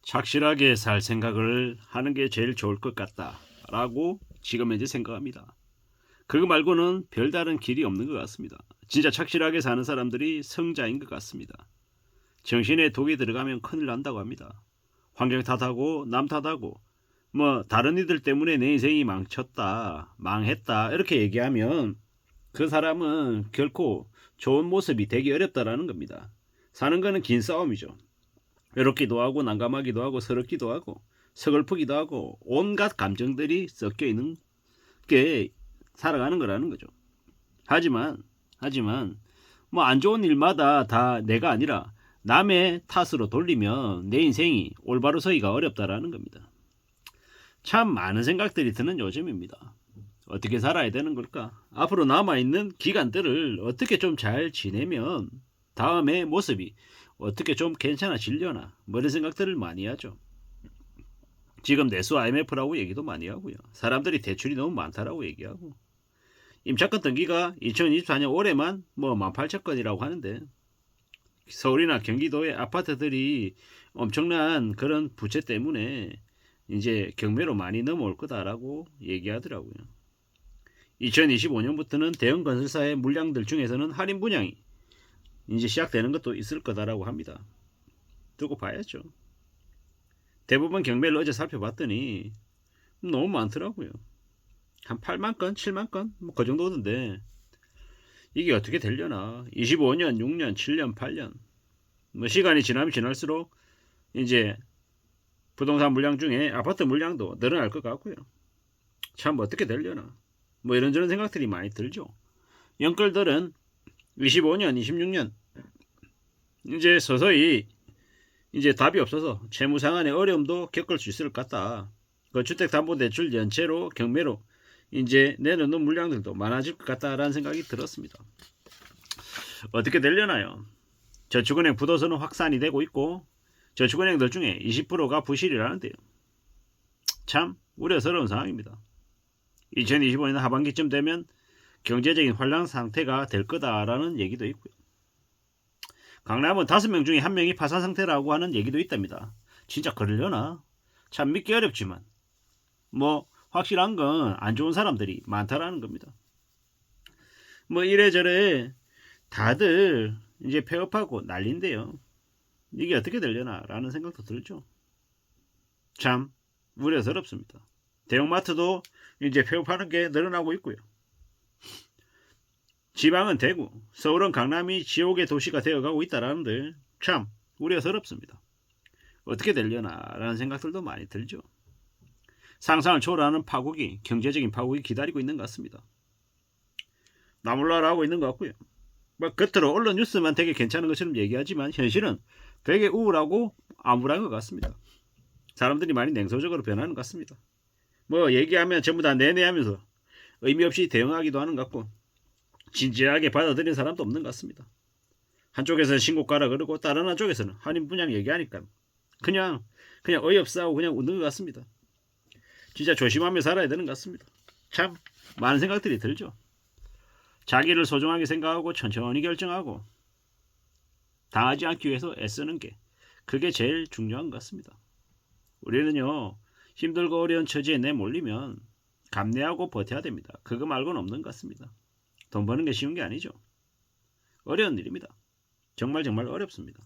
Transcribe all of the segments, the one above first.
착실하게 살 생각을 하는 게 제일 좋을 것 같다 라고 지금 현재 생각합니다. 그거 말고는 별다른 길이 없는 것 같습니다. 진짜 착실하게 사는 사람들이 성자인 것 같습니다. 정신에 독이 들어가면 큰일 난다고 합니다. 환경 탓하고 남 탓하고 뭐 다른 이들 때문에 내 인생이 망쳤다 망했다 이렇게 얘기하면 그 사람은 결코 좋은 모습이 되기 어렵다라는 겁니다. 사는 거는 긴 싸움이죠. 외롭기도 하고 난감하기도 하고 서럽기도 하고 서글프기도 하고 온갖 감정들이 섞여 있는 게 살아가는 거라는 거죠. 하지만 뭐 안 좋은 일마다 다 내가 아니라 남의 탓으로 돌리면 내 인생이 올바로 서기가 어렵다라는 겁니다. 참 많은 생각들이 드는 요즘입니다. 어떻게 살아야 되는 걸까? 앞으로 남아있는 기간들을 어떻게 좀 잘 지내면 다음의 모습이 어떻게 좀 괜찮아지려나 뭐 이런 생각들을 많이 하죠. 지금 내수 IMF라고 얘기도 많이 하고요. 사람들이 대출이 너무 많다라고 얘기하고 임차권 등기가 2024년 올해만 뭐 18,000건이라고 하는데 서울이나 경기도의 아파트들이 엄청난 그런 부채 때문에 이제 경매로 많이 넘어올 거다라고 얘기하더라고요. 2025년부터는 대형 건설사의 물량들 중에서는 할인 분양이 이제 시작되는 것도 있을 거다라고 합니다. 두고 봐야죠. 대부분 경매를 어제 살펴봤더니 너무 많더라고요. 한 8만 건, 7만 건, 뭐 그 정도던데 이게 어떻게 되려나? 25년, 6년, 7년, 8년 뭐 시간이 지나면 지날수록 이제 부동산 물량 중에 아파트 물량도 늘어날 것 같고요. 참 어떻게 되려나? 뭐 이런저런 생각들이 많이 들죠. 영끌들은 25년, 26년 이제 서서히 이제 답이 없어서 채무 상환의 어려움도 겪을 수 있을 것 같다. 그 주택담보대출 연체로 경매로 이제 내놓는 물량들도 많아질 것 같다라는 생각이 들었습니다. 어떻게 되려나요? 저축은행 부도서는 확산이 되고 있고 저축은행들 중에 20%가 부실이라는데요. 참 우려스러운 상황입니다. 2025년 하반기쯤 되면 경제적인 환란 상태가 될 거다라는 얘기도 있고요. 강남은 5명 중에 1명이 파산 상태라고 하는 얘기도 있답니다. 진짜 그러려나? 참 믿기 어렵지만 뭐 확실한 건 안 좋은 사람들이 많다라는 겁니다. 뭐 이래저래 다들 이제 폐업하고 난린데요. 이게 어떻게 되려나 라는 생각도 들죠. 참 우려스럽습니다. 대형마트도 이제 폐업하는 게 늘어나고 있고요. 지방은 대구, 서울은 강남이 지옥의 도시가 되어가고 있다라는데 참 우려스럽습니다. 어떻게 되려나 라는 생각들도 많이 들죠. 상상을 초월하는 파국이, 경제적인 파국이 기다리고 있는 것 같습니다. 나몰라라 하고 있는 것 같고요. 뭐 겉으로 언론 뉴스만 되게 괜찮은 것처럼 얘기하지만 현실은 되게 우울하고 암울한 것 같습니다. 사람들이 많이 냉소적으로 변하는 것 같습니다. 뭐 얘기하면 전부 다 내내 하면서 의미 없이 대응하기도 하는 것 같고 진지하게 받아들이는 사람도 없는 것 같습니다. 한쪽에서는 신고가라 그러고 다른 한쪽에서는 할인 분양 얘기하니까 그냥 어이없어 하고 그냥 웃는 것 같습니다. 진짜 조심하며 살아야 되는 것 같습니다. 참 많은 생각들이 들죠. 자기를 소중하게 생각하고 천천히 결정하고 당하지 않기 위해서 애쓰는 게 그게 제일 중요한 것 같습니다. 우리는요 힘들고 어려운 처지에 내몰리면 감내하고 버텨야 됩니다. 그거 말고는 없는 것 같습니다. 돈 버는 게 쉬운 게 아니죠. 어려운 일입니다. 정말 어렵습니다.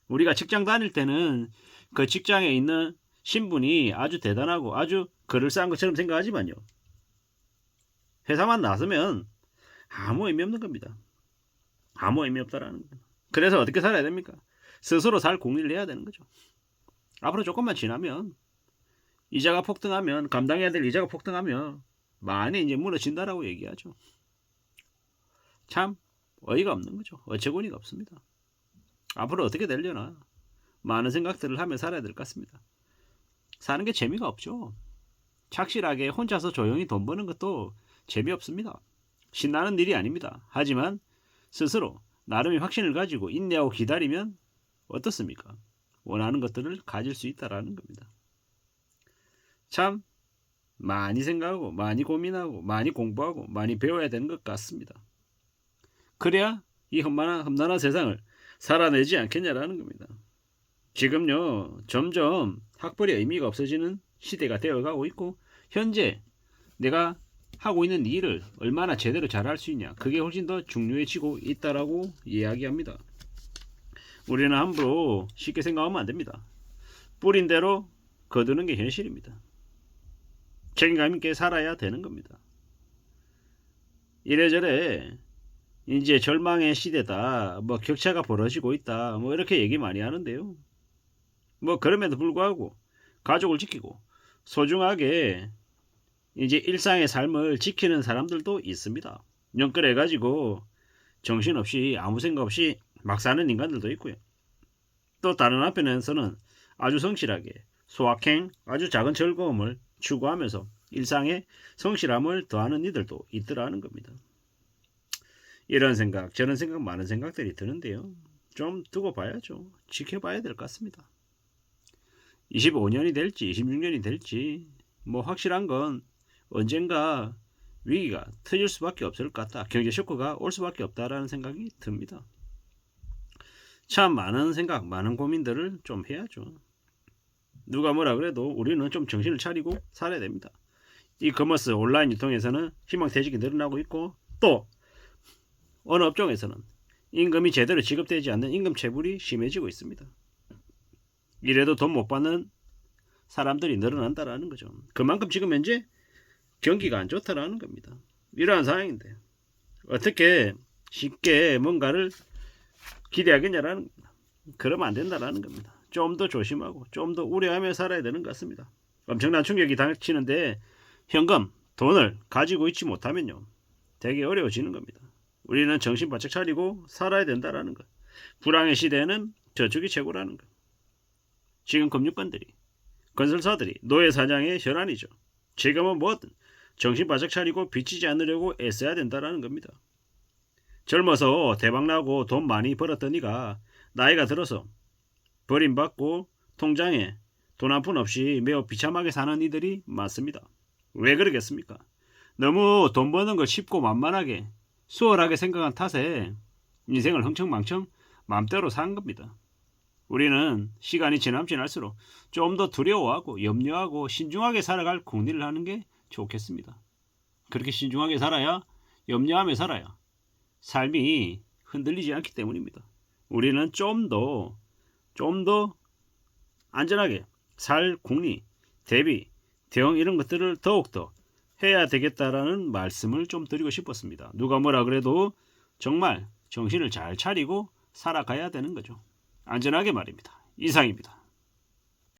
우리가 직장 다닐 때는 그 직장에 있는 신분이 아주 대단하고 아주 그럴싸한 것처럼 생각하지만요. 회사만 나서면 아무 의미 없는 겁니다. 아무 의미 없다라는 겁니다. 그래서 어떻게 살아야 됩니까? 스스로 살 공리를 해야 되는 거죠. 앞으로 조금만 지나면 이자가 폭등하면 감당해야 될 이자가 폭등하면 많이 이제 무너진다라고 얘기하죠. 참 어이가 없는 거죠. 어처구니가 없습니다. 앞으로 어떻게 되려나 많은 생각들을 하며 살아야 될 것 같습니다. 사는 게 재미가 없죠. 착실하게 혼자서 조용히 돈 버는 것도 재미없습니다. 신나는 일이 아닙니다. 하지만 스스로 나름의 확신을 가지고 인내하고 기다리면 어떻습니까? 원하는 것들을 가질 수 있다라는 겁니다. 참 많이 생각하고 많이 고민하고 많이 공부하고 많이 배워야 되는 것 같습니다. 그래야 이 험난한 세상을 살아내지 않겠냐라는 겁니다. 지금요 점점 학벌의 의미가 없어지는 시대가 되어가고 있고, 현재 내가 하고 있는 일을 얼마나 제대로 잘할 수 있냐, 그게 훨씬 더 중요해지고 있다라고 이야기합니다. 우리는 함부로 쉽게 생각하면 안 됩니다. 뿌린 대로 거두는 게 현실입니다. 책임감 있게 살아야 되는 겁니다. 이래저래 이제 절망의 시대다, 뭐 격차가 벌어지고 있다, 뭐 이렇게 얘기 많이 하는데요. 뭐 그럼에도 불구하고 가족을 지키고 소중하게 이제 일상의 삶을 지키는 사람들도 있습니다. 연끌해 가지고 정신없이 아무 생각 없이 막 사는 인간들도 있고요. 또 다른 한편에서는 아주 성실하게 소확행, 아주 작은 즐거움을 추구하면서 일상에 성실함을 더하는 이들도 있더라는 겁니다. 이런 생각, 저런 생각, 많은 생각들이 드는데요. 좀 두고 봐야죠. 지켜봐야 될 것 같습니다. 25년이 될지 26년이 될지 뭐 확실한 건 언젠가 위기가 터질 수밖에 없을 것 같다. 경제 쇼크가 올 수밖에 없다라는 생각이 듭니다. 참 많은 생각, 많은 고민들을 좀 해야죠. 누가 뭐라 그래도 우리는 좀 정신을 차리고 살아야 됩니다. 이커머스 온라인 유통에서는 희망퇴직이 늘어나고 있고, 또 어느 업종에서는 임금이 제대로 지급되지 않는 임금체불이 심해지고 있습니다. 이래도 돈 못 받는 사람들이 늘어난다라는 거죠. 그만큼 지금 현재 경기가 안 좋다라는 겁니다. 이러한 상황인데 어떻게 쉽게 뭔가를 기대하겠냐라는 겁니다. 그러면 안 된다라는 겁니다. 좀 더 조심하고 좀 더 우려하며 살아야 되는 것 같습니다. 엄청난 충격이 닥치는데 현금, 돈을 가지고 있지 못하면요, 되게 어려워지는 겁니다. 우리는 정신 바짝 차리고 살아야 된다라는 것. 불황의 시대에는 저축이 최고라는 것. 지금 금융권들이, 건설사들이 노예 사냥의 혈안이죠. 지금은 뭐든 정신 바짝 차리고 빚지지 않으려고 애써야 된다라는 겁니다. 젊어서 대박나고 돈 많이 벌었던 이가 나이가 들어서 버림받고 통장에 돈 한 푼 없이 매우 비참하게 사는 이들이 많습니다. 왜 그러겠습니까? 너무 돈 버는 걸 쉽고 만만하게 수월하게 생각한 탓에 인생을 흥청망청 맘대로 산 겁니다. 우리는 시간이 지날수록 좀 더 두려워하고 염려하고 신중하게 살아갈 궁리를 하는 게 좋겠습니다. 그렇게 신중하게 살아야, 염려하며 살아야 삶이 흔들리지 않기 때문입니다. 우리는 좀 더 안전하게 살 궁리, 대비, 대응 이런 것들을 더욱더 해야 되겠다라는 말씀을 좀 드리고 싶었습니다. 누가 뭐라 그래도 정말 정신을 잘 차리고 살아가야 되는 거죠. 안전하게 말입니다. 이상입니다.